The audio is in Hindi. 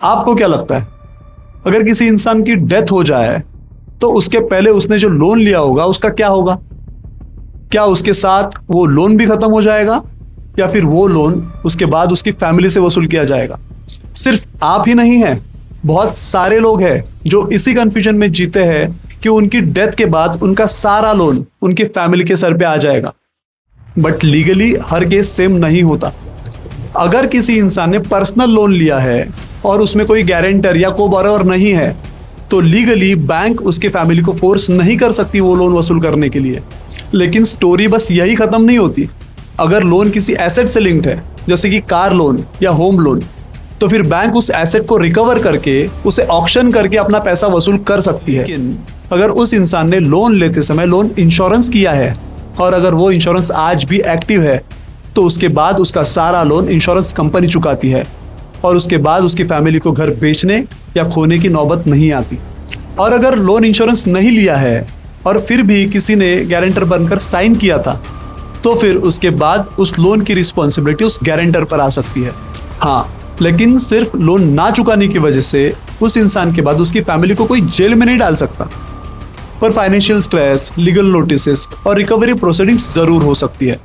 आपको क्या लगता है, अगर किसी इंसान की डेथ हो जाए तो उसके पहले उसने जो लोन लिया होगा उसका क्या होगा? क्या उसके साथ वो लोन भी खत्म हो जाएगा या फिर वो लोन उसके बाद उसकी फैमिली से वसूल किया जाएगा? सिर्फ आप ही नहीं है, बहुत सारे लोग हैं जो इसी कंफ्यूजन में जीते हैं कि उनकी डेथ के बाद उनका सारा लोन उनकी फैमिली के सर पे आ जाएगा। But legally her case same नहीं होता। अगर किसी इंसान ने पर्सनल लोन लिया है और उसमें कोई गारंटर या को बोरोवर नहीं है तो लीगली बैंक उसके फैमिली को फोर्स नहीं कर सकती वो लोन वसूल करने के लिए। लेकिन स्टोरी बस यही खत्म नहीं होती। अगर लोन किसी एसेट से लिंक्ड है, जैसे कि कार लोन या होम लोन, तो फिर बैंक उस एसेट को रिकवर करके उसे ऑक्शन करके अपना पैसा वसूल कर सकती है। लेकिन अगर उस इंसान ने लोन लेते समय लोन इंश्योरेंस किया है और अगर वो इंश्योरेंस आज भी एक्टिव है तो उसके बाद उसका सारा लोन इंश्योरेंस कंपनी चुकाती है और उसके बाद उसकी फैमिली को घर बेचने या खोने की नौबत नहीं आती। और अगर लोन इंश्योरेंस नहीं लिया है और फिर भी किसी ने गारंटर बनकर साइन किया था तो फिर उसके बाद उस लोन की रिस्पॉन्सिबिलिटी उस गारंटर पर आ सकती है। हाँ, लेकिन सिर्फ लोन ना चुकाने की वजह से उस इंसान के बाद उसकी फैमिली को कोई जेल में नहीं डाल सकता, पर फाइनेंशियल स्ट्रेस, लीगल नोटिसेस और रिकवरी प्रोसीडिंग्स जरूर हो सकती है।